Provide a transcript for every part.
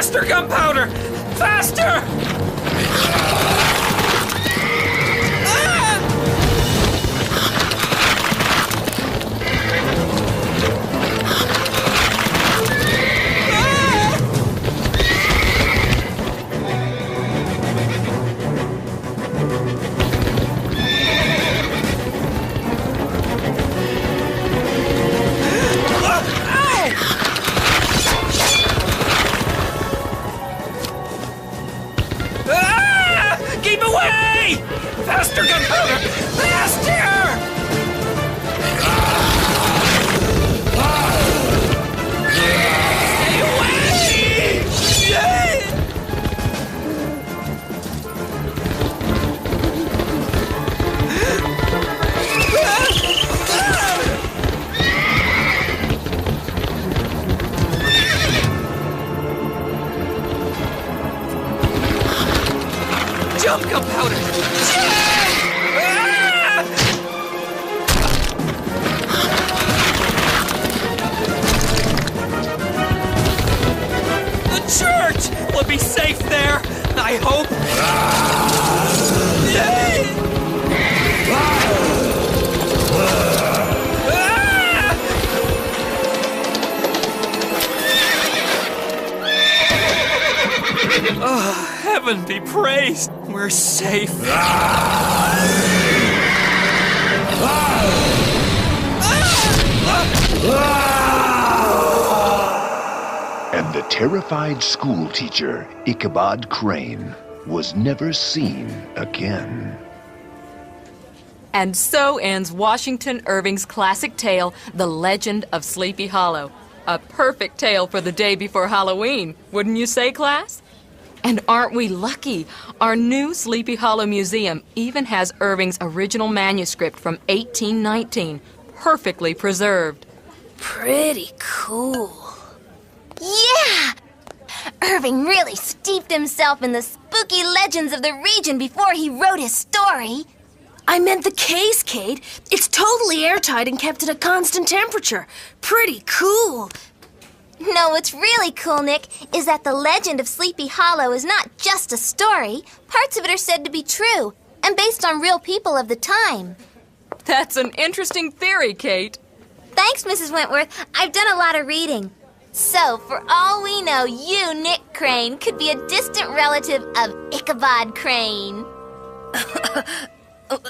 Faster, gunpowder! Faster! Faster, gunpowder! Faster! Stay away! Jump, gunpowder! We'll be safe there, I hope. Oh, heaven be praised. We're safe. And the terrified school teacher, Ichabod Crane, was never seen again. And so ends Washington Irving's classic tale, The Legend of Sleepy Hollow. A perfect tale for the day before Halloween, wouldn't you say, class? And aren't we lucky? Our new Sleepy Hollow Museum even has Irving's original manuscript from 1819, perfectly preserved. Pretty cool. Yeah! Irving really steeped himself in the spooky legends of the region before he wrote his story. I meant the case, Kate. It's totally airtight and kept at a constant temperature. Pretty cool. No, what's really cool, Nick, is that the legend of Sleepy Hollow is not just a story. Parts of it are said to be true and based on real people of the time. That's an interesting theory, Kate. Thanks, Mrs. Wentworth. I've done a lot of reading. So, for all we know, you, Nick Crane, could be a distant relative of Ichabod Crane.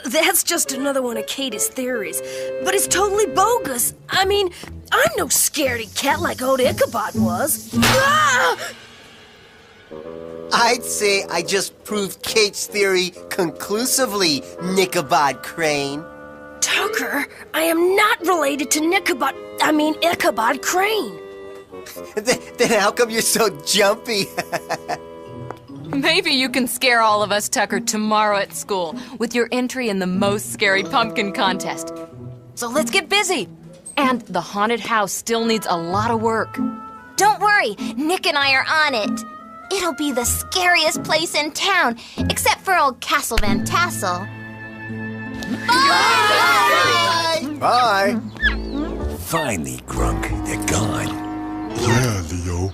That's just another one of Katie's theories. But it's totally bogus. I mean, I'm no scaredy cat like old Ichabod was. Ah! I'd say I just proved Kate's theory conclusively, Ichabod Crane. Tucker, I am not related to Ichabod Crane. Then how come you're so jumpy? Maybe you can scare all of us, Tucker, tomorrow at school with your entry in the most scary pumpkin contest. So let's get busy. And the haunted house still needs a lot of work. Don't worry, Nick and I are on it. It'll be the scariest place in town, except for old Castle Van Tassel. Bye! Bye! Finally, Grunk, they're gone. Yeah, Leo.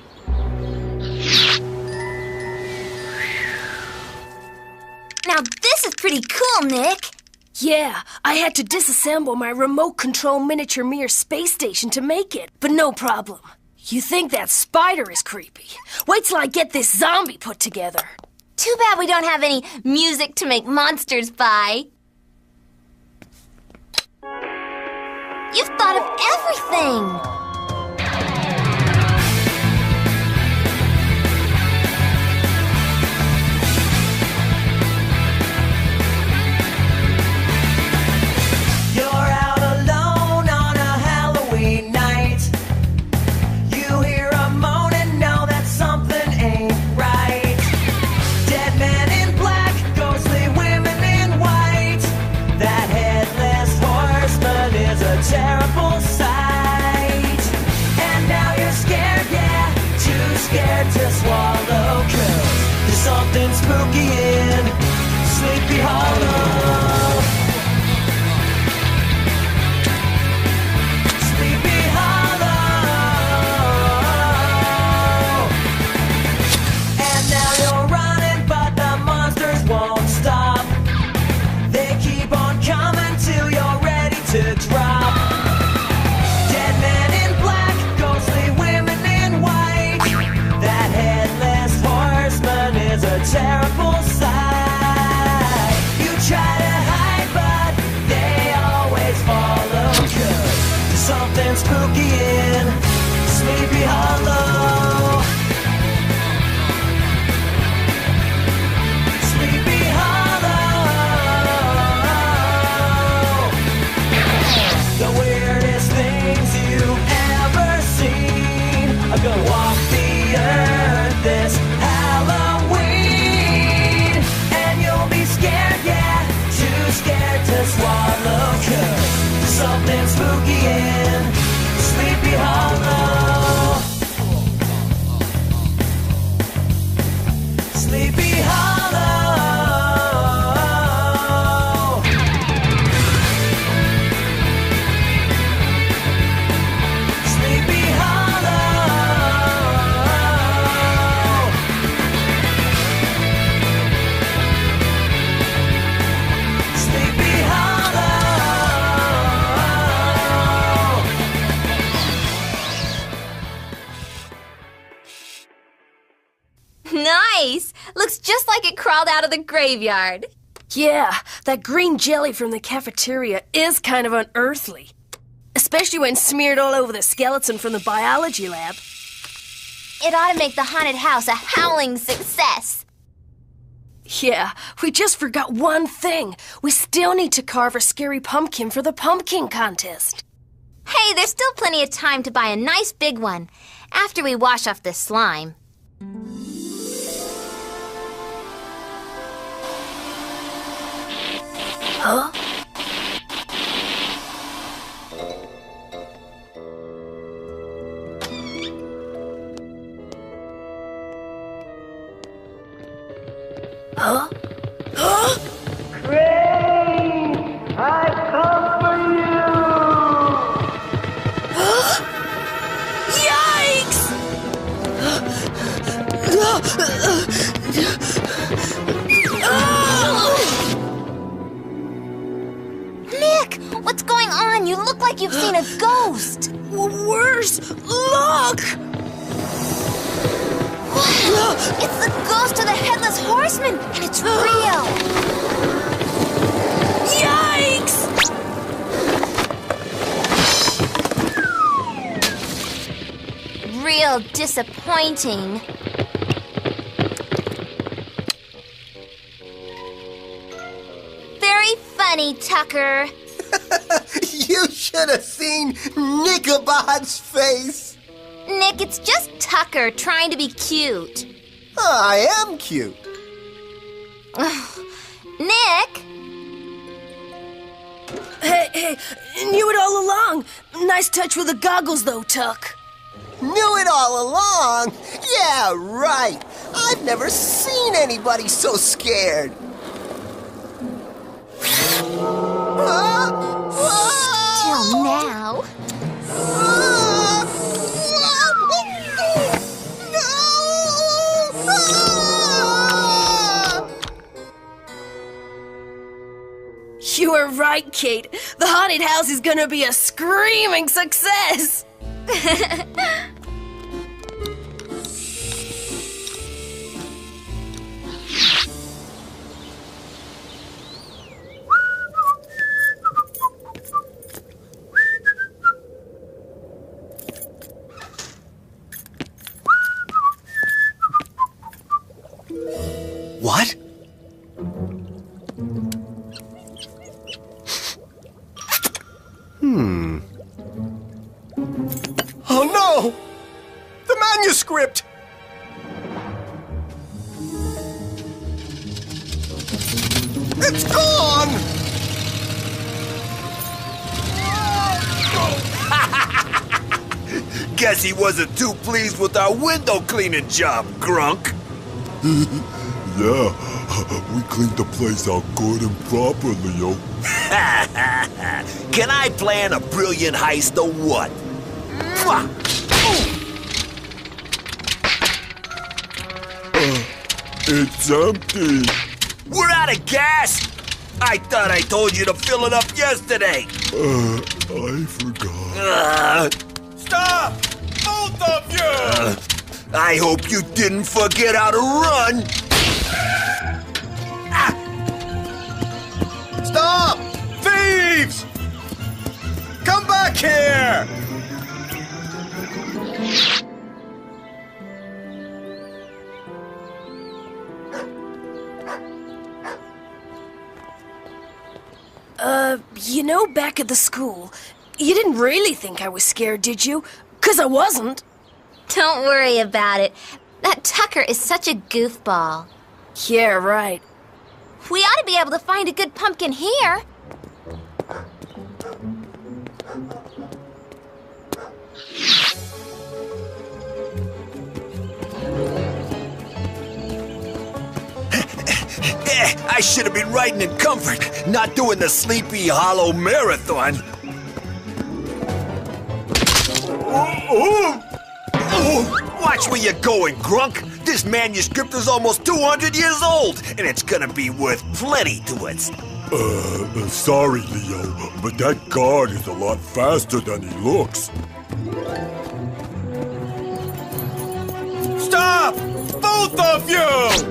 Now this is pretty cool, Nick. Yeah, I had to disassemble my remote control miniature Mir space station to make it, but no problem. You think that spider is creepy? Wait till I get this zombie put together. Too bad we don't have any music to make monsters by. You've thought of everything. Terrible sight. And now you're scared, yeah, too scared to swallow. 'Cause there's something spooky in Sleepy Hollow. Sleepy Hollow. Hollow. Sleepy Hollow. The weirdest things you've ever seen are gonna walk the earth this Halloween. And you'll be scared, yeah, too scared to swallow. 'Cause something spooky in Sleepy Hollow. Sleepy Hollow. Sleepy Hollow. Sleepy Hollow. Nice! Looks just like it crawled out of the graveyard. Yeah, that green jelly from the cafeteria is kind of unearthly. Especially when smeared all over the skeleton from the biology lab. It ought to make the haunted house a howling success. Yeah, we just forgot one thing. We still need to carve a scary pumpkin for the pumpkin contest. Hey, there's still plenty of time to buy a nice big one after we wash off this slime. Huh? Huh? Huh? Crane, I've come for you. Yikes! Nick, what's going on? You look like you've seen a ghost. Worse, look! Wow, it's the ghost of the Headless Horseman, and it's real. Yikes! Real disappointing. Very funny, Tucker. You should have seen Nichabod's face. Nick, it's just Tucker trying to be cute. I am cute. Nick! Hey, knew it all along. Nice touch with the goggles, though, Tuck. Knew it all along? Yeah, right. I've never seen anybody so scared. Till now. You were right, Kate. The haunted house is gonna be a screaming success. What? Oh no! The manuscript! It's gone! Guess he wasn't too pleased with our window cleaning job, Grunk. Yeah, we cleaned the place out good and properly, yo. Can I plan a brilliant heist or what? Mwah! It's empty. We're out of gas! I thought I told you to fill it up yesterday. I forgot. Stop! Both of you! I hope you didn't forget how to run. Stop! Thieves! Come back here! You know, back at the school, you didn't really think I was scared, did you? 'Cause I wasn't. Don't worry about it. That Tucker is such a goofball. Yeah, right. We ought to be able to find a good pumpkin here. I should have been riding in comfort, not doing the Sleepy Hollow Marathon. Watch where you're going, Grunk. This manuscript is almost 200 years old, and it's gonna be worth plenty to us. Sorry, Leo, but that guard is a lot faster than he looks. Stop! Both of you!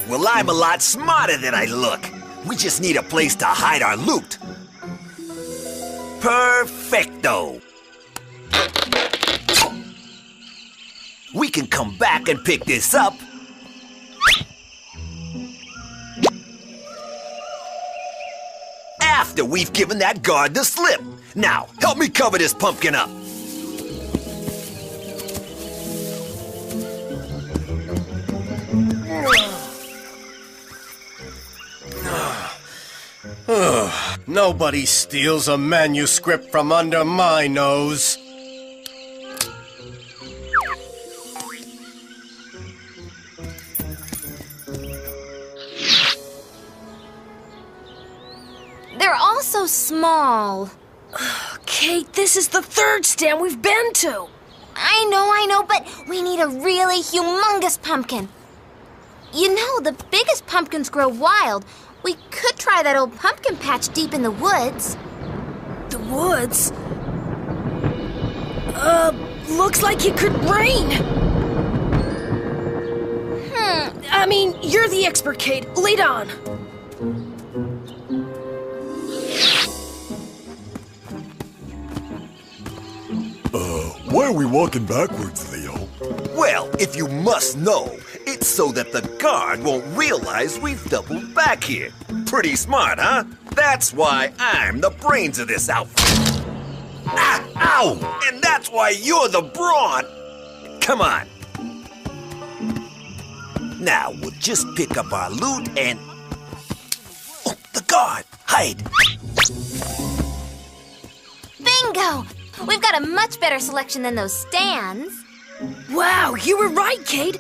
Well, I'm a lot smarter than I look. We just need a place to hide our loot. Perfecto! We can come back and pick this up. After we've given that guard the slip. Now, help me cover this pumpkin up. Nobody steals a manuscript from under my nose. They're all so small. Kate, this is the third stand we've been to. I know, but we need a really humongous pumpkin. You know, the biggest pumpkins grow wild. We could try that old pumpkin patch deep in the woods. The woods? Looks like it could rain. I mean, you're the expert, Kate. Lead on. Why are we walking backwards, Leo? Well, if you must know, it's so that the guard won't realize we've doubled back here. Pretty smart, huh? That's why I'm the brains of this outfit. Ah, ow! And that's why you're the brawn! Come on. Now, we'll just pick up our loot and... Oh, the guard! Hide! Bingo! We've got a much better selection than those stands. Wow, you were right, Kate.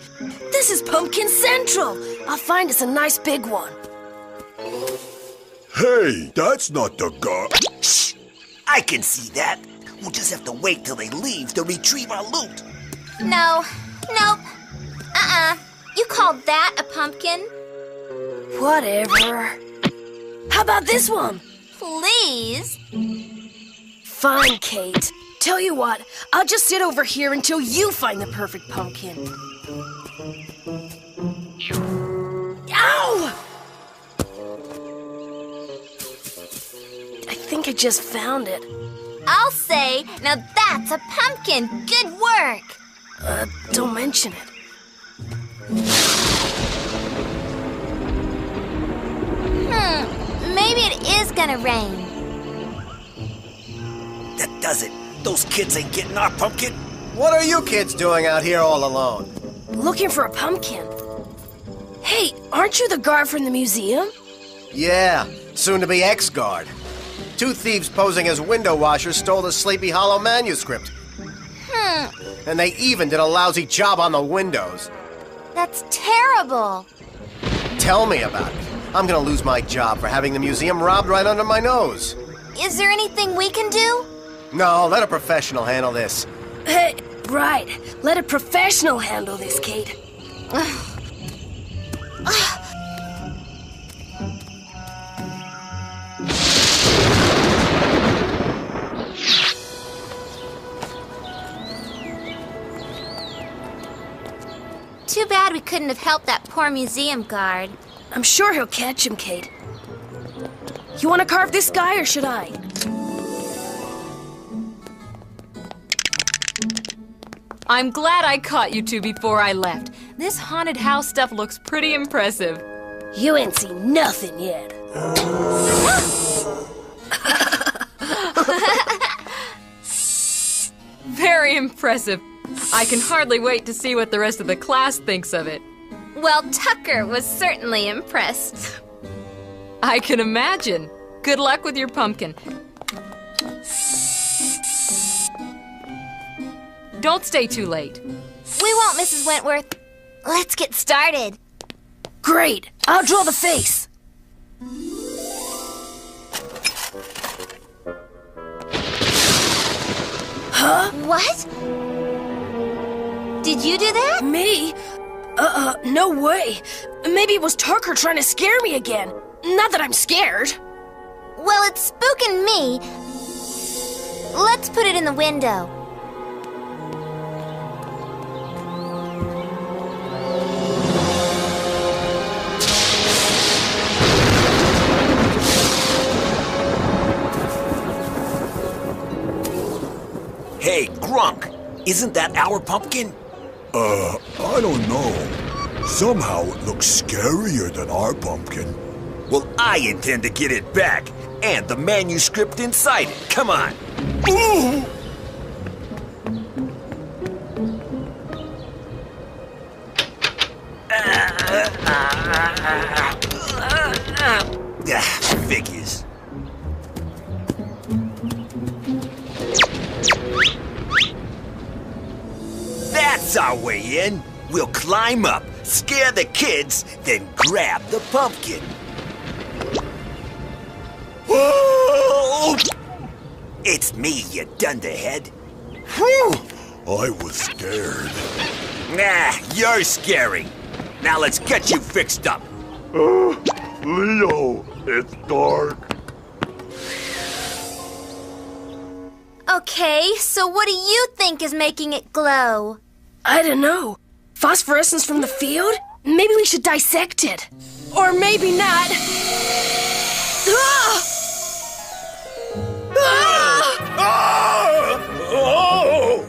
This is Pumpkin Central. I'll find us a nice big one. Hey, that's not the guard. Shh! I can see that. We'll just have to wait till they leave to retrieve our loot. No. Nope. You called that a pumpkin? Whatever. How about this one? Please? Fine, Kate. Tell you what, I'll just sit over here until you find the perfect pumpkin. Ow! I think I just found it. I'll say, now that's a pumpkin. Good work. Don't mention it. Maybe it is gonna rain. That does it. Those kids ain't getting our pumpkin. What are you kids doing out here all alone? Looking for a pumpkin. Hey, aren't you the guard from the museum? Yeah, soon-to-be ex-guard. Two thieves posing as window washers stole the Sleepy Hollow manuscript. And they even did a lousy job on the windows. That's terrible. Tell me about it. I'm gonna lose my job for having the museum robbed right under my nose. Is there anything we can do? No, let a professional handle this. Hey, right. Let a professional handle this, Kate. Too bad we couldn't have helped that poor museum guard. I'm sure he'll catch him, Kate. You want to carve this guy, or should I? I'm glad I caught you two before I left. This haunted house stuff looks pretty impressive. You ain't seen nothing yet. Very impressive. I can hardly wait to see what the rest of the class thinks of it. Well, Tucker was certainly impressed. I can imagine. Good luck with your pumpkin. Don't stay too late. We won't, Mrs. Wentworth. Let's get started. Great. I'll draw the face. Huh? What? Did you do that? Me? No way. Maybe it was Tucker trying to scare me again. Not that I'm scared. Well, it's spooking me. Let's put it in the window. Hey, Grunk, isn't that our pumpkin? I don't know. Somehow it looks scarier than our pumpkin. Well, I intend to get it back, and the manuscript inside it. Come on. Ooh! Figures. That's our way in. We'll climb up, scare the kids, then grab the pumpkin. Whoa! It's me, you dunderhead. Whew! I was scared. Nah, you're scary. Now let's get you fixed up. Leo, it's dark. Okay, so what do you think is making it glow? I don't know. Phosphorescence from the field? Maybe we should dissect it. Or maybe not. Ah! Ah! Oh!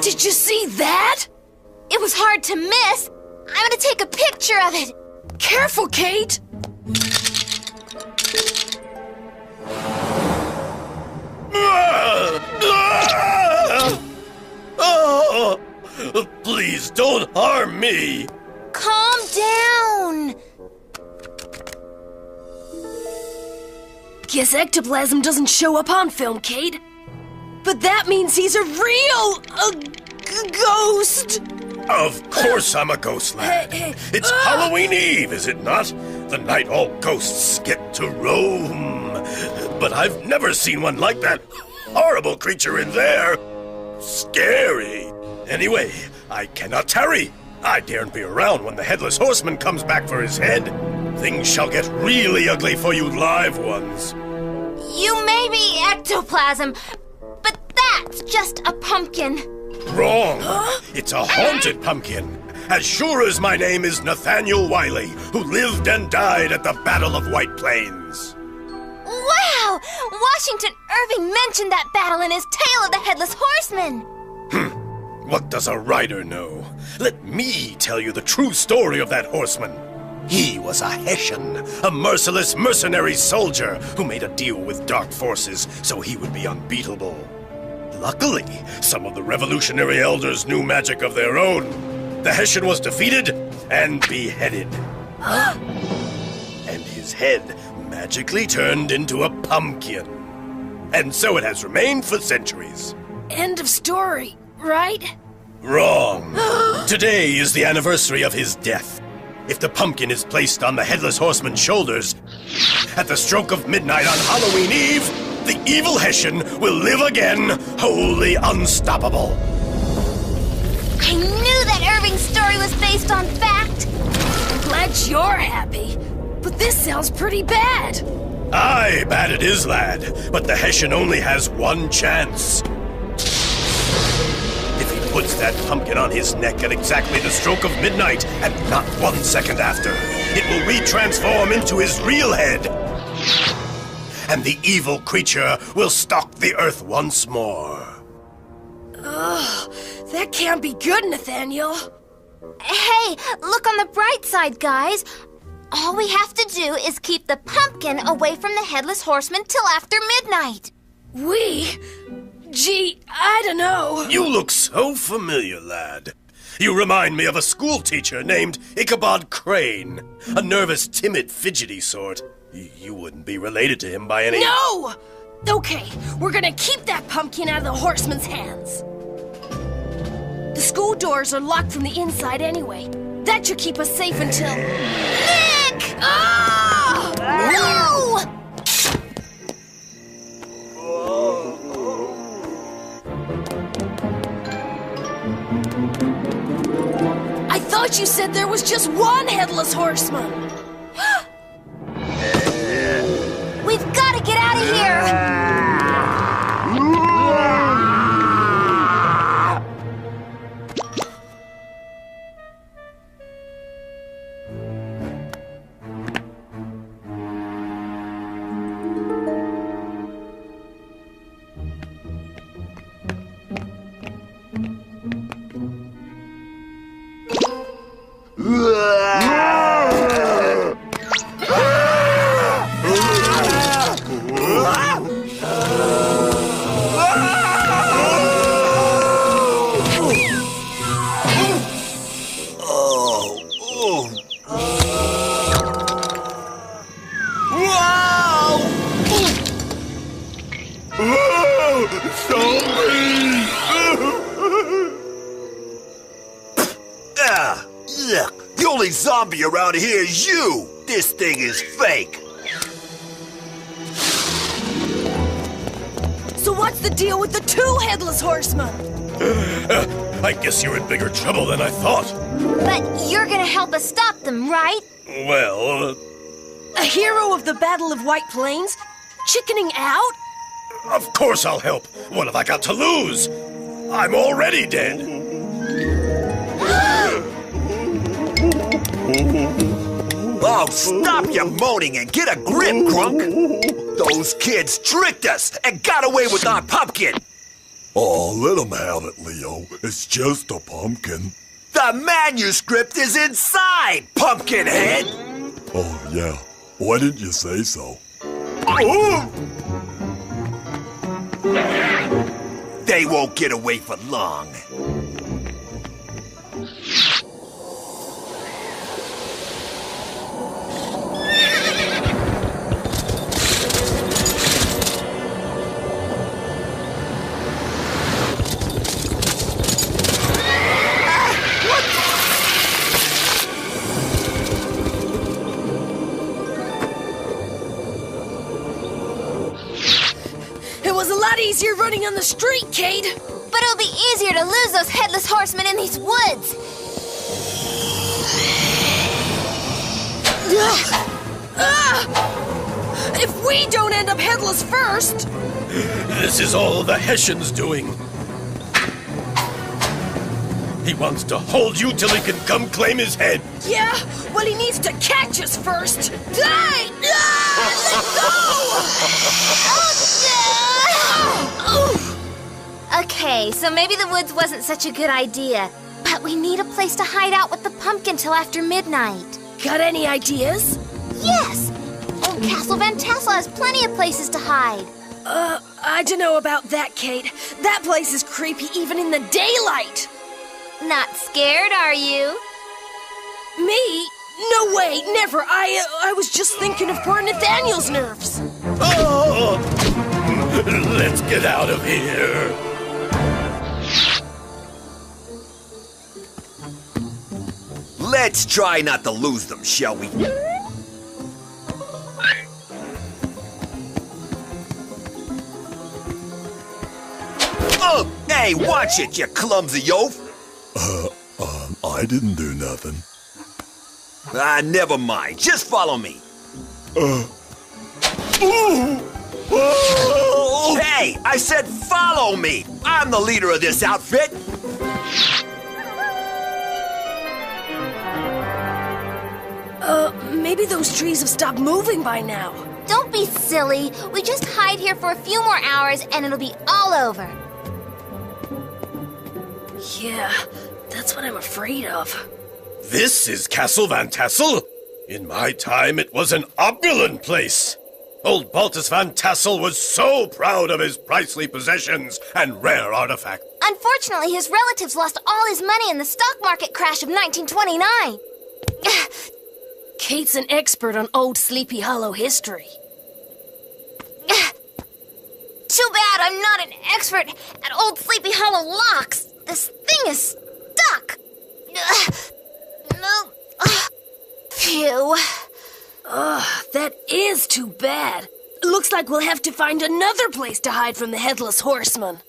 Did you see that? It was hard to miss. I'm gonna take a picture of it. Careful, Kate. Oh, please don't harm me. Calm down. Guess ectoplasm doesn't show up on film, Kate. But that means he's a real ghost. Of course I'm a ghost, lad. It's Halloween Eve, is it not? The night all ghosts get to roam. But I've never seen one like that horrible creature in there. Scary. Anyway, I cannot tarry. I daren't be around when the Headless Horseman comes back for his head. Things shall get really ugly for you live ones. You may be ectoplasm, but that's just a pumpkin. Wrong. It's a haunted pumpkin. As sure as my name is Nathaniel Wiley, who lived and died at the Battle of White Plains. Wow! Washington Irving mentioned that battle in his Tale of the Headless Horseman. What does a rider know? Let me tell you the true story of that horseman. He was a Hessian, a merciless mercenary soldier who made a deal with dark forces so he would be unbeatable. Luckily, some of the revolutionary elders knew magic of their own. The Hessian was defeated and beheaded. And his head magically turned into a pumpkin. And so it has remained for centuries. End of story, right? Wrong. Today is the anniversary of his death. If the pumpkin is placed on the Headless Horseman's shoulders, at the stroke of midnight on Halloween Eve, the evil Hessian will live again, wholly unstoppable. I knew that Irving's story was based on fact. I'm glad you're happy. But this sounds pretty bad. Aye, bad it is, lad. But the Hessian only has one chance. If he puts that pumpkin on his neck at exactly the stroke of midnight, and not 1 second after, it will retransform into his real head. And the evil creature will stalk the earth once more. Ugh, that can't be good, Nathaniel. Hey, look on the bright side, guys. All we have to do is keep the pumpkin away from the Headless Horseman till after midnight. We? Gee, I don't know. You look so familiar, lad. You remind me of a school teacher named Ichabod Crane. A nervous, timid, fidgety sort. You wouldn't be related to him by any... No! Okay, we're gonna keep that pumpkin out of the horseman's hands. The school doors are locked from the inside anyway. That should keep us safe until... Nick! Ah! No! I thought you said there was just one Headless Horseman. We've got to get out of here! Look, the only zombie around here is you. This thing is fake. So what's the deal with the two Headless Horsemen? I guess you're in bigger trouble than I thought. But you're gonna help us stop them, right? Well... A hero of the Battle of White Plains? Chickening out? Of course I'll help. What have I got to lose? I'm already dead. Oh, stop your moaning and get a grip, Grunk. Those kids tricked us and got away with our pumpkin. Oh, let them have it, Leo. It's just a pumpkin. The manuscript is inside, Pumpkinhead. Oh, yeah. Why didn't you say so? They won't get away for long. Easier running on the street, Kate. But it'll be easier to lose those Headless Horsemen in these woods. If we don't end up headless first... This is all the Hessian's doing. He wants to hold you till he can come claim his head. Yeah, well, he needs to catch us first. Die! Let go! Okay, so maybe the woods wasn't such a good idea. But we need a place to hide out with the pumpkin till after midnight. Got any ideas? Yes! Old Castle Van Tassel has plenty of places to hide. I don't know about that, Kate. That place is creepy even in the daylight. Not scared, are you? Me? No way, never. I was just thinking of poor Nathaniel's nerves. Oh! Let's get out of here. Let's try not to lose them, shall we? Oh, hey, watch it, you clumsy oaf! I didn't do nothing. Never mind. Just follow me. Hey, I said follow me! I'm the leader of this outfit! Maybe those trees have stopped moving by now. Don't be silly. We just hide here for a few more hours and it'll be all over. Yeah, that's what I'm afraid of. This is Castle Van Tassel. In my time, it was an opulent place. Old Baltus Van Tassel was so proud of his princely possessions and rare artifacts. Unfortunately, his relatives lost all his money in the stock market crash of 1929. Kate's an expert on old Sleepy Hollow history. Too bad I'm not an expert at old Sleepy Hollow locks. This thing is stuck. No. Phew. That is too bad. Looks like we'll have to find another place to hide from the Headless Horseman.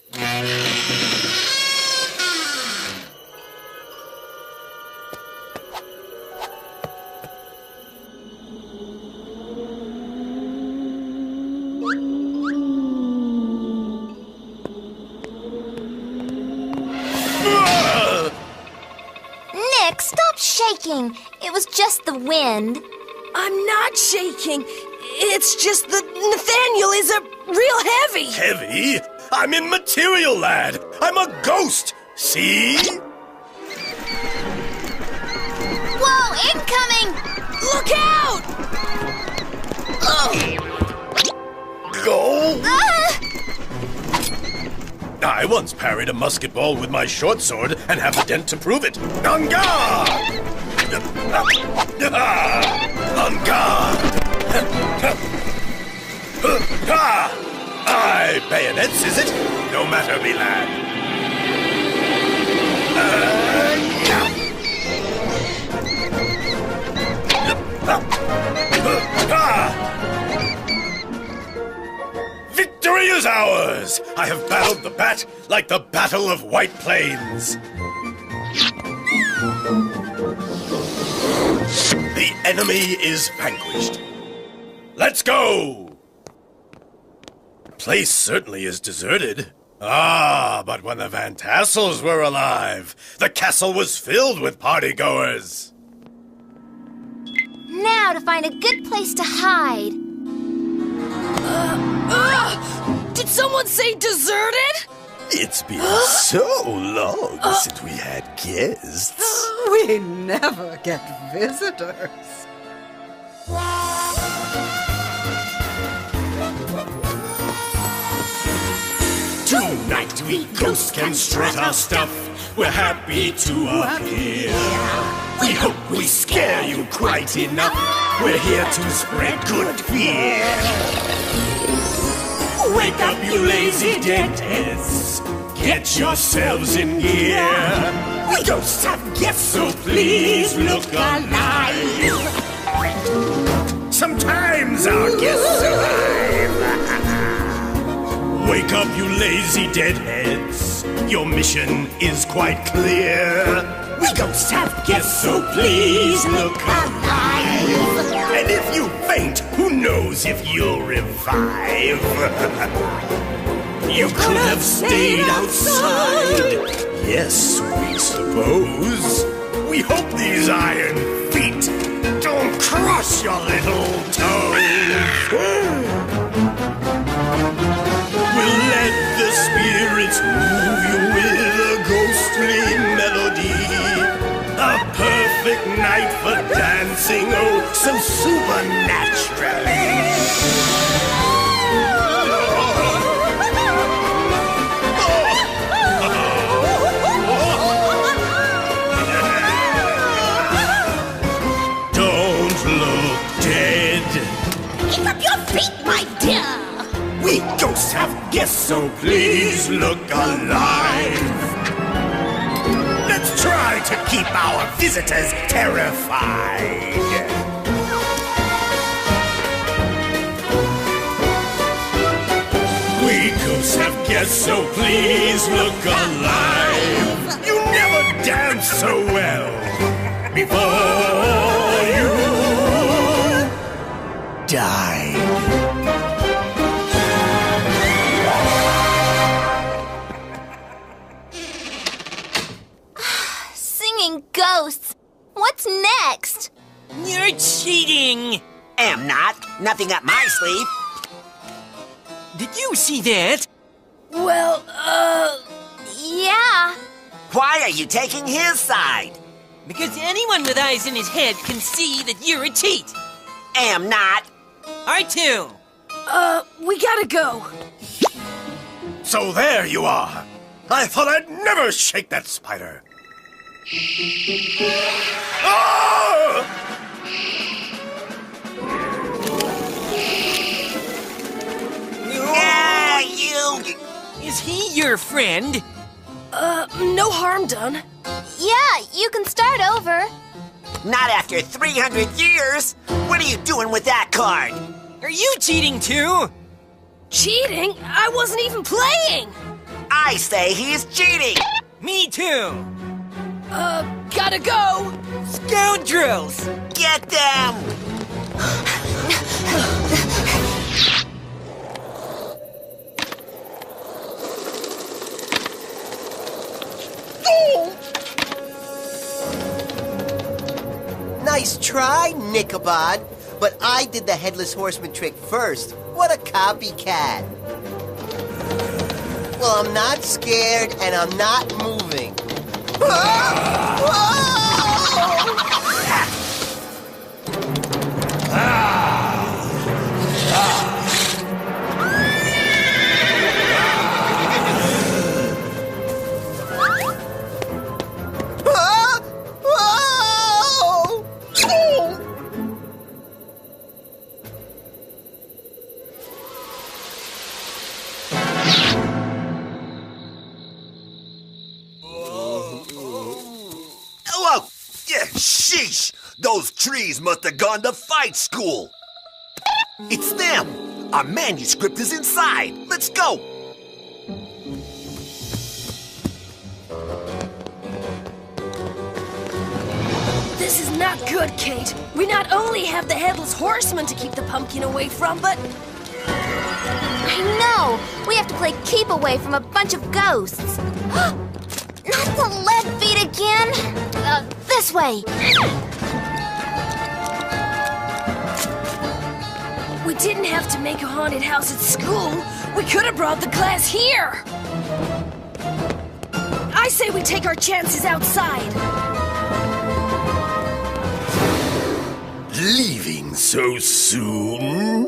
Nick, stop shaking. It was just the wind. I'm not shaking. It's just that Nathaniel is a real heavy. Heavy? I'm immaterial, lad. I'm a ghost. See? Whoa, incoming! Look out! Go! I once parried a musket ball with my short sword and have the dent to prove it. On guard! On guard! Aye, bayonets, is it? No matter, me lad. Victory is ours! I have battled the bat like the Battle of White Plains. The enemy is vanquished. Let's go! The place certainly is deserted. Ah, but when the Van Tassels were alive, the castle was filled with partygoers. Now to find a good place to hide. Did someone say deserted? It's been so long since we had guests. We never get visitors. Tonight we ghosts can strut our stuff. We're happy to appear. We hope we scare you quite enough. We're here to spread good fear. Wake up, you lazy deadheads. Get yourselves in gear. We ghosts have guests, so please look alive. Sometimes our guests arrive. Wake up, you lazy deadheads. Your mission is quite clear. We ghosts have guests, so please look alive. And if you faint, who knows if you'll revive? You could have stayed outside. Yes, we suppose. We hope these iron feet don't crush your little toes. We'll let the spirits move you with a ghostly melody. A perfect night for dancing, oh, so supernaturally. Don't look dead. Keep up your feet, my dear. We ghosts have guests, so please look alive. Let's try to keep our visitors terrified. We ghosts have guests, so please look alive. You never danced so well before you died. Ghosts. What's next? You're cheating! Am not. Nothing up my sleeve. Did you see that? Well, Yeah. Why are you taking his side? Because anyone with eyes in his head can see that you're a cheat. Am not. R2, We gotta go. So there you are. I thought I'd never shake that spider. Ah! Yeah, you! Is he your friend? No harm done. Yeah, you can start over. Not after 300 years! What are you doing with that card? Are you cheating too? Cheating? I wasn't even playing! I say he's cheating! Me too. Gotta go! Scoundrels! Get them! Nice try, Ichabod. But I did the Headless Horseman trick first. What a copycat. Well, I'm not scared and I'm not moving. Hello! Yeah, sheesh! Those trees must have gone to fight school! It's them! Our manuscript is inside! Let's go! This is not good, Kate. We not only have the Headless Horseman to keep the pumpkin away from, but... I know! We have to play keep away from a bunch of ghosts. Not the lead feet again! This way! We didn't have to make a haunted house at school. We could have brought the class here. I say we take our chances outside. Leaving so soon?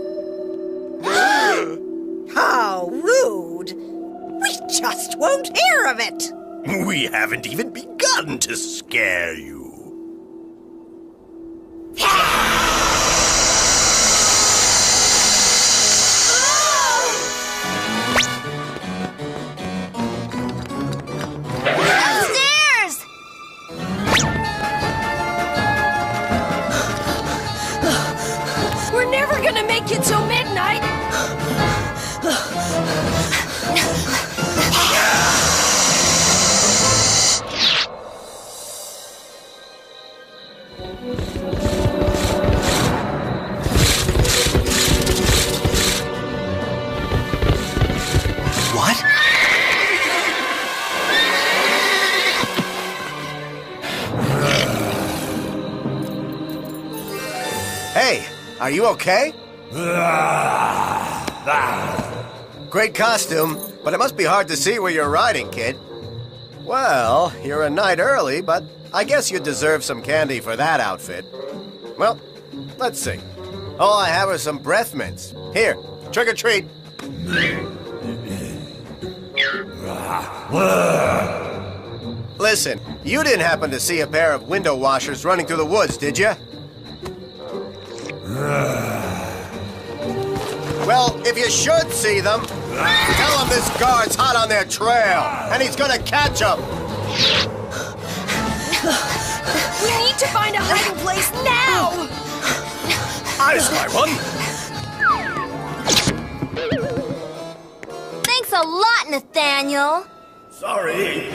How rude! We just won't hear of it! We haven't even begun to scare you. Upstairs! We're never gonna make it till midnight. What? Hey, are you okay? Great costume, but it must be hard to see where you're riding, kid. Well, you're a night early, but I guess you deserve some candy for that outfit. Well, let's see. All I have are some breath mints. Here, trick or treat. Listen, you didn't happen to see a pair of window washers running through the woods, did you? Well, if you should see them, tell them this guard's hot on their trail, and he's gonna catch them. We need to find a hiding place now! I spy one! Thanks a lot, Nathaniel. Sorry.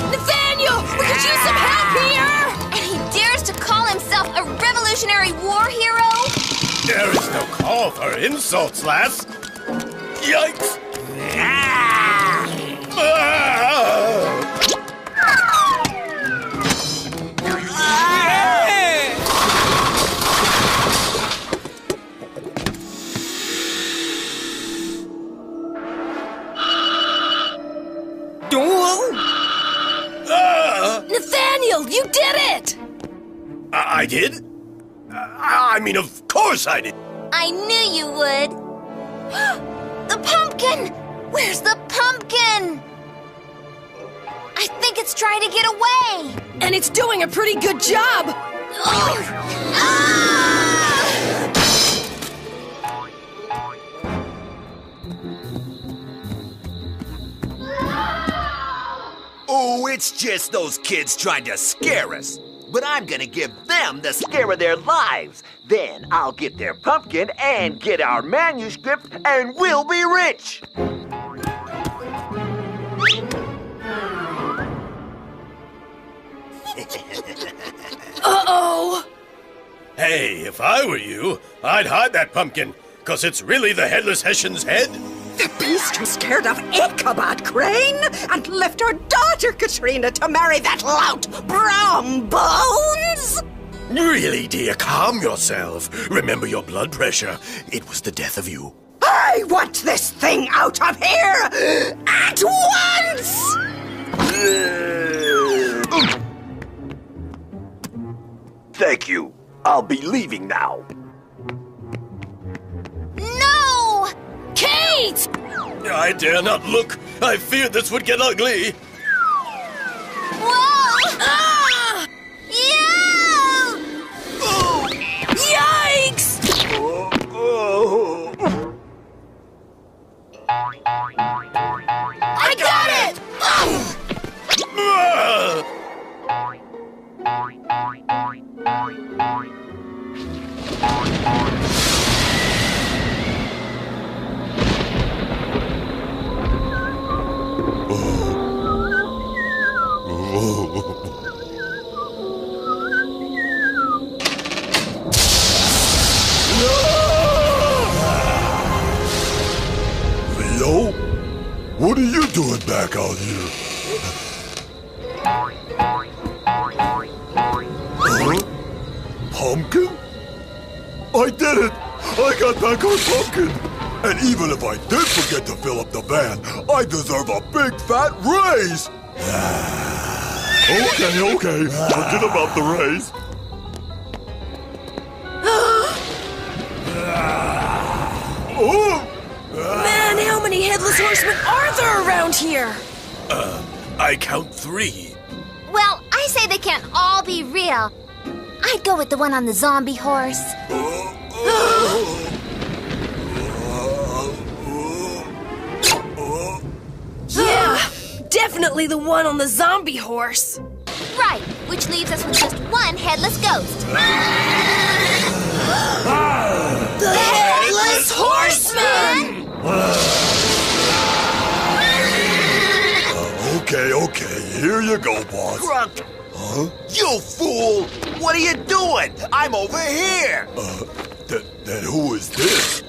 Nathaniel! We could use some help here! And he dares to call himself a Revolutionary War hero? There is no call for insults, lass. Yikes! Nathaniel, you did it! I did? I mean, of course I did. I knew you would. The pumpkin! Where's the pumpkin? I think it's trying to get away. And it's doing a pretty good job. Oh, it's just those kids trying to scare us. But I'm gonna give them the scare of their lives. Then I'll get their pumpkin and get our manuscript, and we'll be rich. Uh-oh! Hey, if I were you, I'd hide that pumpkin, 'cause it's really the Headless Hessian's head. The beast was scared of Ichabod Crane and left our daughter Katrina to marry that lout, Brown Bones! Really, dear, calm yourself. Remember your blood pressure. It was the death of you. I want this thing out of here! At once! Thank you. I'll be leaving now. No! Kate! I dare not look. I feared this would get ugly. Whoa! Ah! Yeah! Yikes! I got it! Leo? What are you doing back out here? Huh? Pumpkin? I did it! I got back our pumpkin! And even if I did forget to fill up the van, I deserve a big fat raise! Okay. Forget about the raise. Oh! Man, how many Headless Horsemen are there around here? I count 3. Well, I say they can't all be real. I'd go with the one on the zombie horse. Yeah, definitely the one on the zombie horse. Right, which leaves us with just one headless ghost. The Headless Horseman! Okay, here you go, boss. Grunt! Huh? You fool! What are you doing? I'm over here! Then who is this?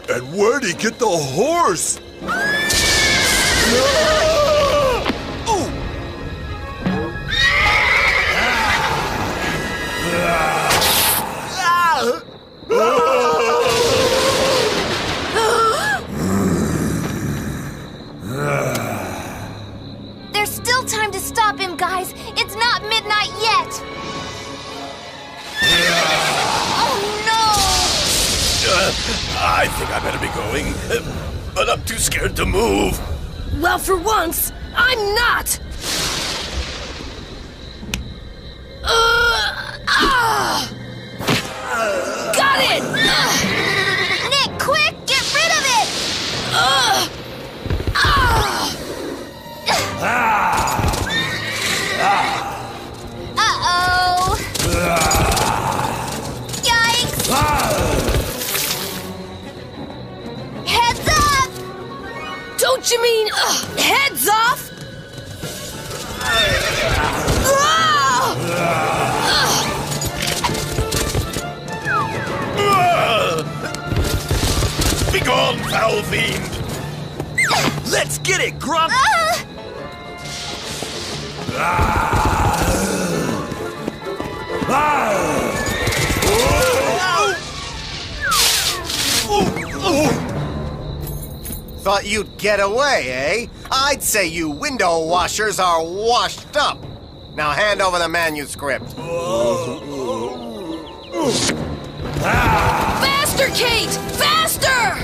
And where'd he get the horse? There's still time to stop him, guys. It's not midnight yet. Oh, no! I think I better be going, but I'm too scared to move. Well, for once, I'm not! Got it! Nick, quick! Get rid of it! Uh-oh! Yikes! Heads up! Don't you mean, heads off? Be gone, foul fiend! Let's get it, Grump! Thought you'd get away, eh? I'd say you window washers are washed up. Now hand over the manuscript. Faster, Kate! Faster!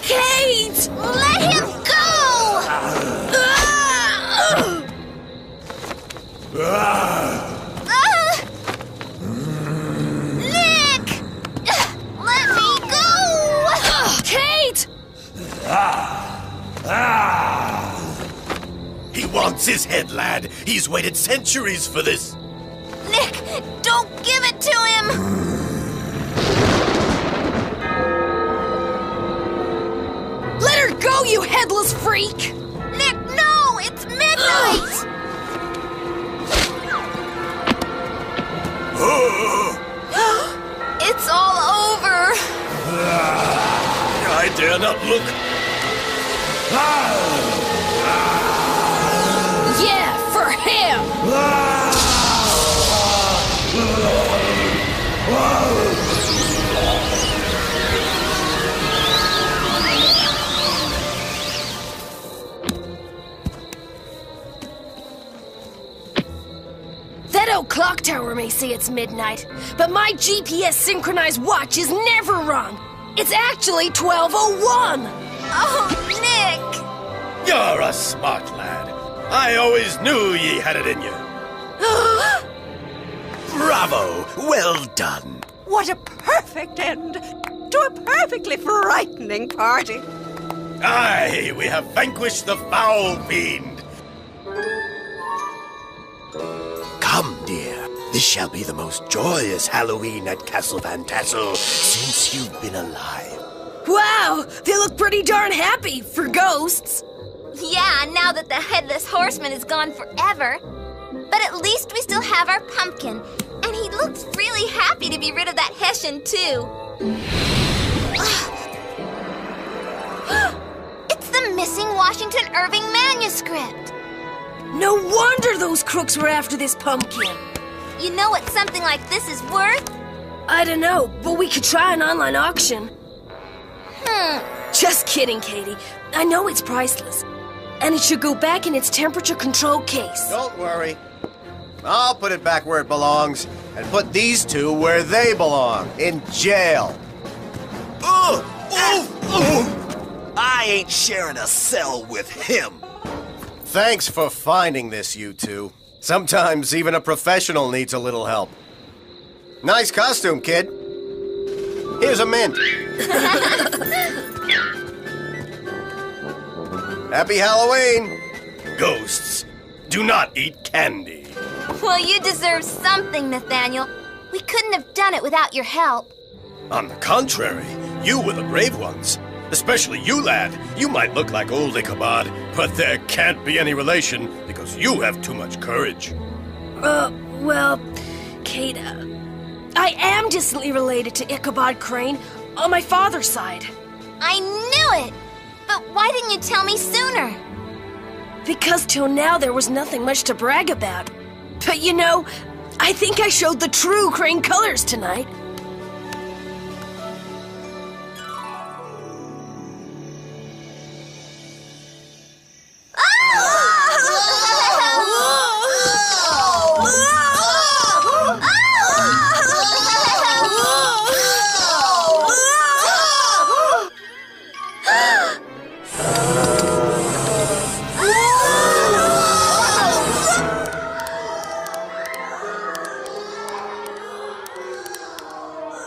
Kate! Let him go! Nick! Let me go! Kate! He wants his head, lad. He's waited centuries for this. Nick, don't give it to him! Let her go, you headless freak! Nick, no! It's midnight! It's all over! I dare not look. Yeah, for him! That old clock tower may say it's midnight, but my GPS synchronized watch is never wrong. It's actually 12:01. Oh, Nick! You're a smart lad. I always knew ye had it in you. Bravo! Well done. What a perfect end to a perfectly frightening party. Aye, we have vanquished the foul fiend. Come, dear. This shall be the most joyous Halloween at Castle Van Tassel since you've been alive. Wow, they look pretty darn happy for ghosts. Yeah, now that the Headless Horseman is gone forever. But at least we still have our pumpkin. And he looks really happy to be rid of that Hessian, too. It's the missing Washington Irving manuscript. No wonder those crooks were after this pumpkin. You know what something like this is worth? I don't know, but we could try an online auction. Just kidding, Katie. I know it's priceless. And it should go back in its temperature-controlled case. Don't worry. I'll put it back where it belongs and put these two where they belong, in jail. I ain't sharing a cell with him. Thanks for finding this, you two. Sometimes even a professional needs a little help. Nice costume, kid. Here's a mint. Happy Halloween! Ghosts do not eat candy. Well, you deserve something, Nathaniel. We couldn't have done it without your help. On the contrary, you were the brave ones. Especially you, lad. You might look like old Ichabod, but there can't be any relation because you have too much courage. Well, Kate, I am distantly related to Ichabod Crane on my father's side. I knew it! But why didn't you tell me sooner? Because till now there was nothing much to brag about. But you know, I think I showed the true Crane colors tonight.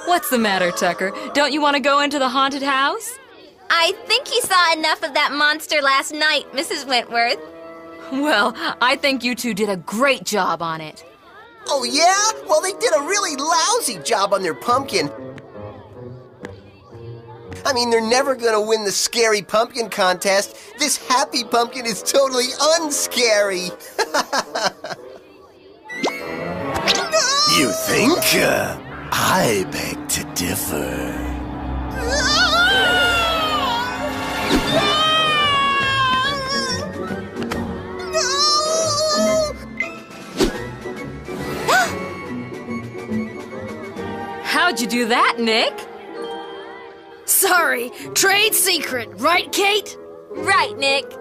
What's the matter, Tucker? Don't you want to go into the haunted house? I think he saw enough of that monster last night, Mrs. Wentworth. Well, I think you two did a great job on it. Oh, yeah? Well, they did a really lousy job on their pumpkin. I mean, they're never gonna win the scary pumpkin contest. This happy pumpkin is totally unscary. You think? I beg to differ. How'd you do that, Nick? Sorry, trade secret, right, Kate? Right, Nick.